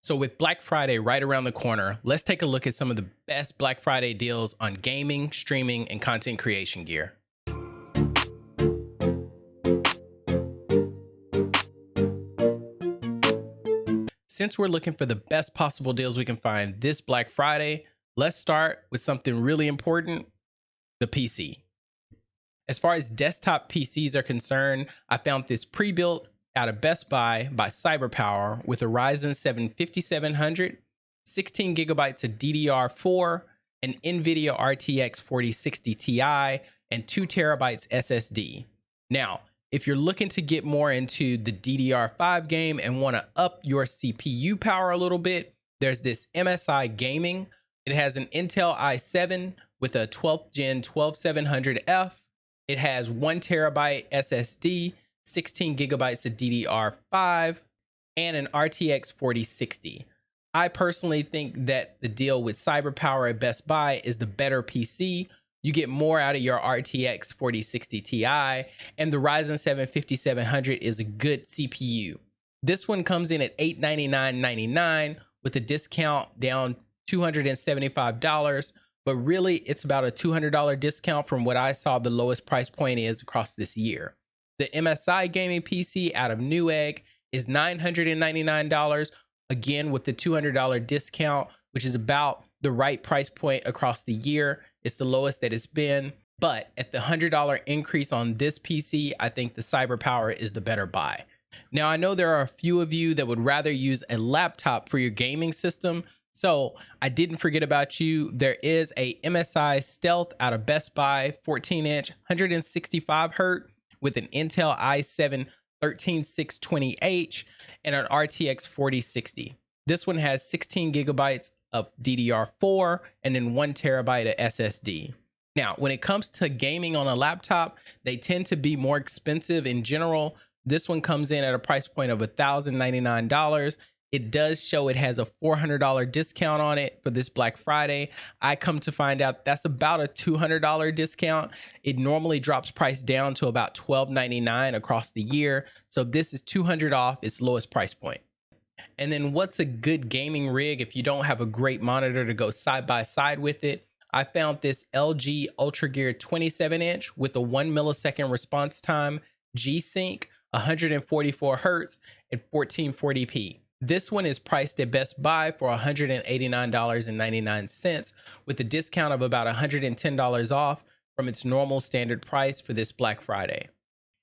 So, with Black Friday right around the corner, let's take a look at some of the best Black Friday deals on gaming, streaming, and content creation gear. Since we're looking for the best possible deals we can find this Black Friday, let's start with something really important: the PC. As far as desktop PCs are concerned, I found this pre-built out of Best Buy by CyberPower with a Ryzen 7 5700, 16 gigabytes of DDR4, an NVIDIA RTX 4060 Ti, and 2 terabytes SSD. Now, if you're looking to get more into the DDR5 game and want to up your CPU power a little bit, there's this MSI Gaming. It has an Intel i7 with a 12th gen 12700F. It has 1 terabyte SSD, 16 gigabytes of DDR5, and an RTX 4060. I personally think that the deal with CyberPower at Best Buy is the better PC. You get more out of your RTX 4060 Ti, and the Ryzen 7 5700 is a good CPU. This one comes in at $899.99 with a discount down $275. But really, it's about a $200 discount from what I saw the lowest price point is across this year. The MSI gaming PC out of Newegg is $999, again with the $200 discount, which is about the right price point across the year. It's the lowest that it's been, but at the $100 increase on this PC, I think the CyberPower is the better buy. Now, I know there are a few of you that would rather use a laptop for your gaming system, so I didn't forget about you. There is a MSI Stealth out of Best Buy, 14-inch, 165 Hz with an Intel i7 13620H and an RTX 4060. This one has 16 gigabytes of DDR4 and then 1 terabyte of SSD. Now, when it comes to gaming on a laptop, they tend to be more expensive in general. This one comes in at a price point of $1,099. It does show it has a $400 discount on it for this Black Friday. I come to find out that's about a $200 discount. It normally drops price down to about $1299 across the year. So this is $200 off its lowest price point. And then what's a good gaming rig if you don't have a great monitor to go side by side with it? I found this LG Ultra Gear 27-inch with a 1 millisecond response time, G-Sync, 144 Hz, and 1440p. This one is priced at Best Buy for $189.99 with a discount of about $110 off from its normal standard price for this Black Friday.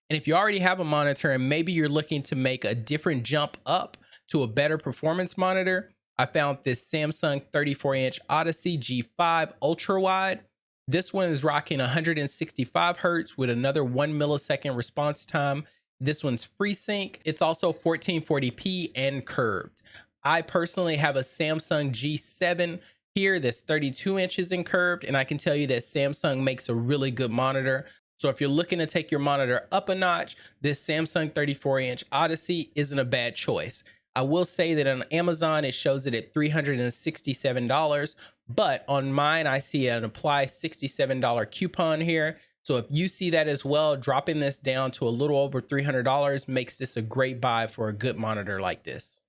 And if you already have a monitor and maybe you're looking to make a different jump up to a better performance monitor, I found this Samsung 34-inch Odyssey G5 Ultra Wide. This one is rocking 165 Hz with another 1 millisecond response time. This one's FreeSync. It's also 1440p and curved. I personally have a Samsung G7 here that's 32 inches in curved, and I can tell you that Samsung makes a really good monitor. So if you're looking to take your monitor up a notch, this Samsung 34-inch Odyssey isn't a bad choice. I will say that on Amazon, it shows it at $367, but on mine, I see an apply $67 coupon here. So if you see that as well, dropping this down to a little over $300 makes this a great buy for a good monitor like this.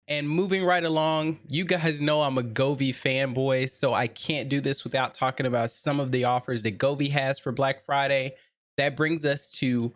And moving right along, you guys know I'm a Govee fanboy, so I can't do this without talking about some of the offers that Govee has for Black Friday. That brings us to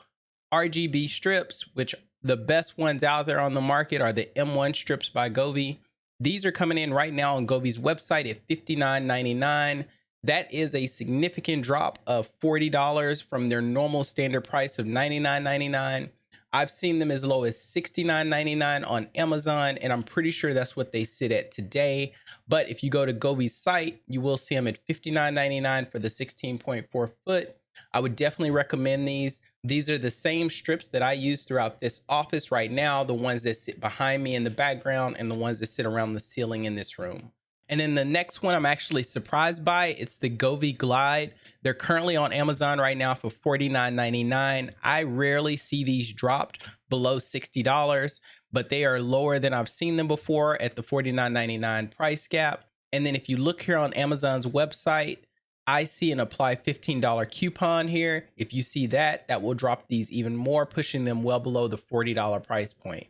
RGB strips, which the best ones out there on the market are the M1 strips by Govee. These are coming in right now on Govee's website at $59.99. That is a significant drop of $40 from their normal standard price of $99.99. I've seen them as low as $69.99 on Amazon, and I'm pretty sure that's what they sit at today. But if you go to Govee's site, you will see them at $59.99 for the 16.4 foot. I would definitely recommend these. These are the same strips that I use throughout this office right now, the ones that sit behind me in the background and the ones that sit around the ceiling in this room. And then the next one I'm actually surprised by, it's the Govee Glide. They're currently on Amazon right now for $49.99. I rarely see these dropped below $60, but they are lower than I've seen them before at the $49.99 price gap. And then if you look here on Amazon's website, I see an apply $15 coupon here. If you see that, that will drop these even more, pushing them well below the $40 price point.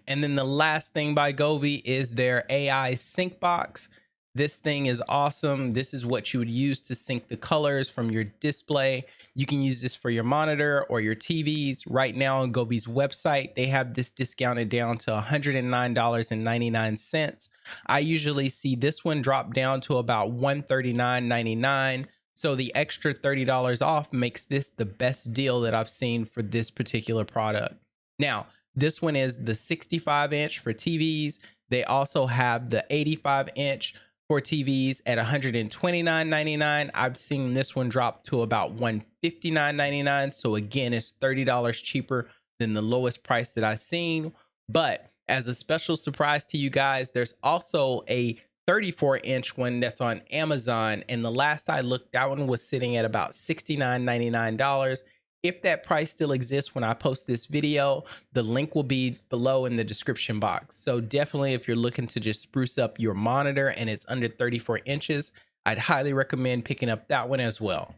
And then the last thing by Govee is their AI sync box. This thing is awesome. This is what you would use to sync the colors from your display. You can use this for your monitor or your TVs. Right now on Govee's website, they have this discounted down to $109.99. I usually see this one drop down to about $139.99. So the extra $30 off makes this the best deal that I've seen for this particular product. Now, this one is the 65-inch for TVs. They also have the 85-inch for TVs at $129.99. I've seen this one drop to about $159.99. So again, it's $30 cheaper than the lowest price that I've seen. But as a special surprise to you guys, there's also a 34-inch one that's on Amazon. And the last I looked, that one was sitting at about $69.99. If that price still exists when I post this video, the link will be below in the description box. So definitely, if you're looking to just spruce up your monitor and it's under 34 inches, I'd highly recommend picking up that one as well.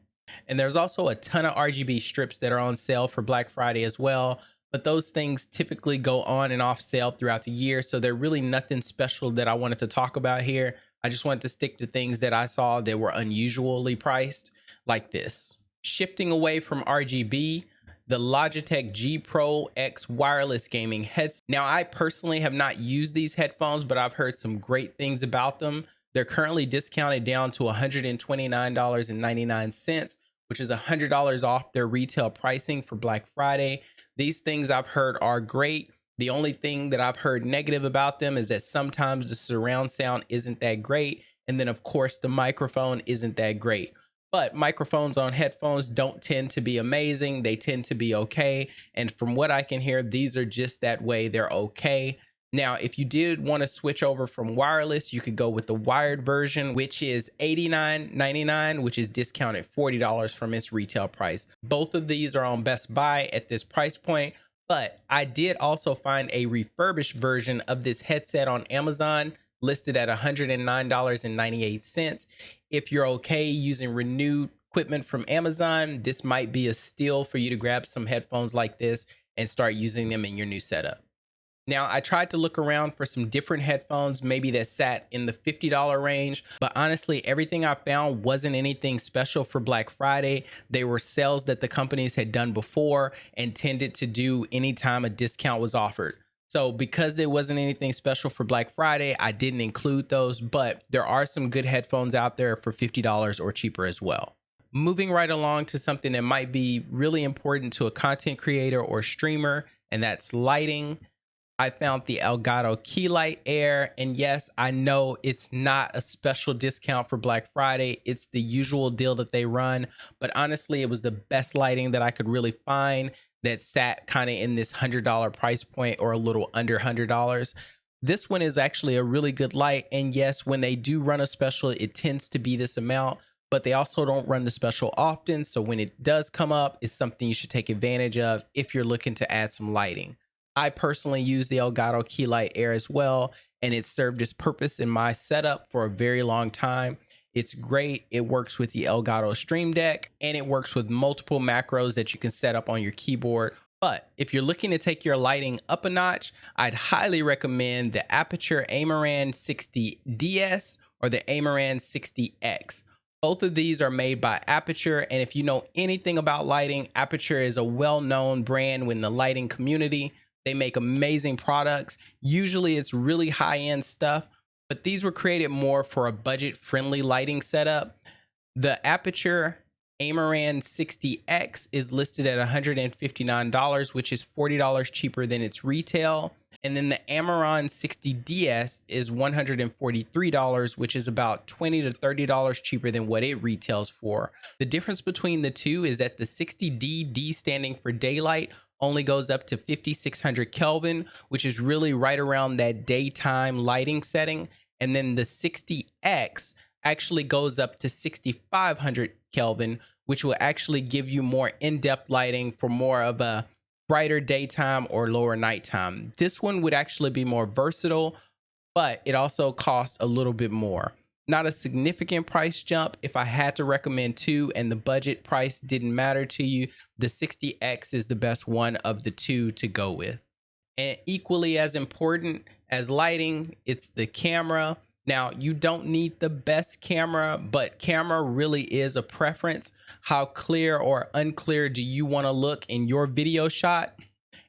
And there's also a ton of RGB strips that are on sale for Black Friday as well. But those things typically go on and off sale throughout the year. So they're really nothing special that I wanted to talk about here. I just wanted to stick to things that I saw that were unusually priced, like this. Shifting away from RGB, the Logitech G Pro X wireless gaming headset. Now, I personally have not used these headphones, but I've heard some great things about them. They're currently discounted down to $129.99, which is $100 off their retail pricing for Black Friday. These things I've heard are great. The only thing that I've heard negative about them is that sometimes the surround sound isn't that great. And then, of course, the microphone isn't that great. But microphones on headphones don't tend to be amazing. They tend to be okay. And from what I can hear, these are just that way. They're okay. Now, if you did want to switch over from wireless, you could go with the wired version, which is $89.99, which is discounted $40 from its retail price. Both of these are on Best Buy at this price point. But I did also find a refurbished version of this headset on Amazon listed at $109.98. If you're okay using renewed equipment from Amazon, this might be a steal for you to grab some headphones like this and start using them in your new setup. Now, I tried to look around for some different headphones, maybe that sat in the $50 range, but honestly, everything I found wasn't anything special for Black Friday. They were sales that the companies had done before and tended to do anytime a discount was offered. So because there wasn't anything special for Black Friday, I didn't include those, but there are some good headphones out there for $50 or cheaper as well. Moving right along to something that might be really important to a content creator or streamer, and that's lighting. I found the Elgato Key Light Air, and yes, I know it's not a special discount for Black Friday. It's the usual deal that they run, but honestly, it was the best lighting that I could really find that sat kind of in this $100 price point or a little under $100. This one is actually a really good light, and yes, when they do run a special, it tends to be this amount, but they also don't run the special often, so when it does come up, it's something you should take advantage of if you're looking to add some lighting. I personally use the Elgato Key Light Air as well, and it served its purpose in my setup for a very long time. It's great. It works with the Elgato Stream Deck, and it works with multiple macros that you can set up on your keyboard. But if you're looking to take your lighting up a notch, I'd highly recommend the Aputure Amaran 60DS or the Amaran 60X. Both of these are made by Aputure, and if you know anything about lighting, Aputure is a well-known brand in the lighting community. They make amazing products. Usually it's really high-end stuff, but these were created more for a budget-friendly lighting setup. The Aputure Amaran 60X is listed at $159, which is $40 cheaper than its retail. And then the Amaran 60DS is $143, which is about $20 to $30 cheaper than what it retails for. The difference between the two is that the 60D, D standing for daylight, only goes up to 5600 Kelvin, which is really right around that daytime lighting setting. And then the 60X actually goes up to 6500 Kelvin, which will actually give you more in-depth lighting for more of a brighter daytime or lower nighttime. This one would actually be more versatile, but it also costs a little bit more. Not a significant price jump. If I had to recommend two and the budget price didn't matter to you, the 60X is the best one of the two to go with. And equally as important as lighting, it's the camera. Now, you don't need the best camera, but camera really is a preference. How clear or unclear do you want to look in your video shot?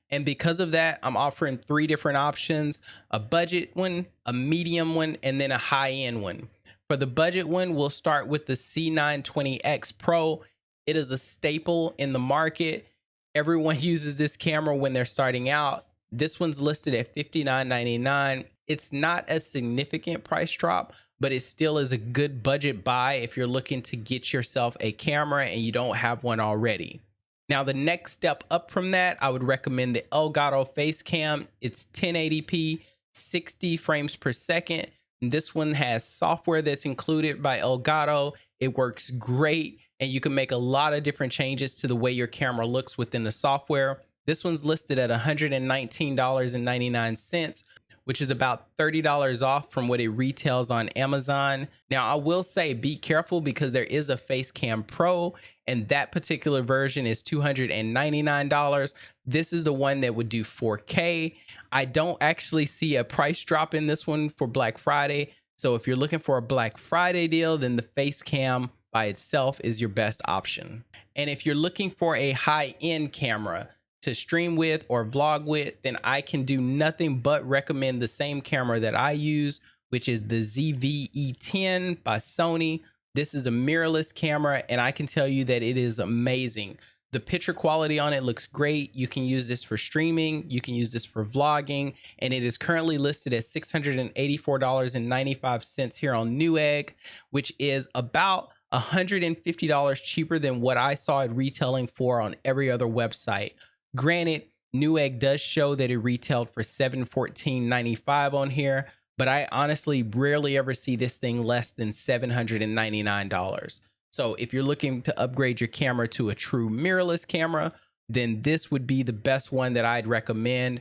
And because of that, I'm offering 3 different options: a budget one, a medium one, and then a high end one. For the budget one, we'll start with the C920X Pro. It is a staple in the market. Everyone uses this camera when they're starting out. This one's listed at $59.99. It's not a significant price drop, but it still is a good budget buy if you're looking to get yourself a camera and you don't have one already. Now, the next step up from that, I would recommend the Elgato Facecam. It's 1080p, 60 frames per second. And this one has software that's included by Elgato. It works great, and you can make a lot of different changes to the way your camera looks within the software. This one's listed at $119.99, which is about $30 off from what it retails on Amazon. Now, I will say be careful because there is a Facecam Pro, and that particular version is $299. This is the one that would do 4K. I don't actually see a price drop in this one for Black Friday. So if you're looking for a Black Friday deal, then the Facecam by itself is your best option. And if you're looking for a high-end camera to stream with or vlog with, then I can do nothing but recommend the same camera that I use, which is the ZV-E10 by Sony. This is a mirrorless camera, and I can tell you that it is amazing. The picture quality on it looks great. You can use this for streaming, you can use this for vlogging, and it is currently listed at $684.95 here on Newegg, which is about $150 cheaper than what I saw it retailing for on every other website. Granted, Newegg does show that it retailed for $714.95 on here, but I honestly rarely ever see this thing less than $799. So if you're looking to upgrade your camera to a true mirrorless camera, then this would be the best one that I'd recommend.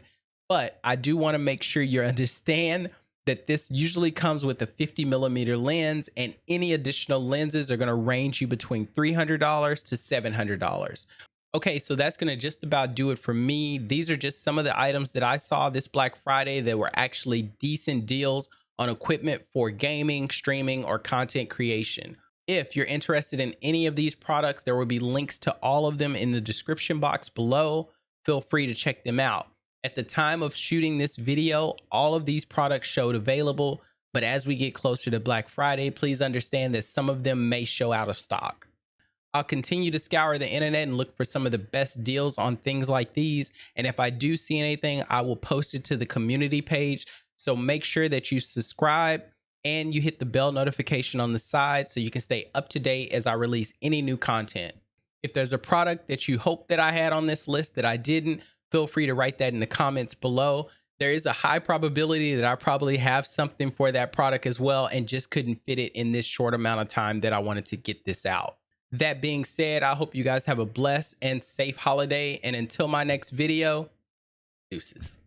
But I do want to make sure you understand that this usually comes with a 50mm lens, and any additional lenses are going to range you between $300 to $700. Okay, so that's going to just about do it for me. These are just some of the items that I saw this Black Friday that were actually decent deals on equipment for gaming, streaming, or content creation. If you're interested in any of these products, there will be links to all of them in the description box below. Feel free to check them out. At the time of shooting this video, all of these products showed available, but as we get closer to Black Friday, please understand that some of them may show out of stock. I'll continue to scour the internet and look for some of the best deals on things like these. And if I do see anything, I will post it to the community page. So make sure that you subscribe and you hit the bell notification on the side so you can stay up to date as I release any new content. If there's a product that you hope that I had on this list that I didn't, feel free to write that in the comments below. There is a high probability that I probably have something for that product as well and just couldn't fit it in this short amount of time that I wanted to get this out. That being said, I hope you guys have a blessed and safe holiday. And until my next video, deuces.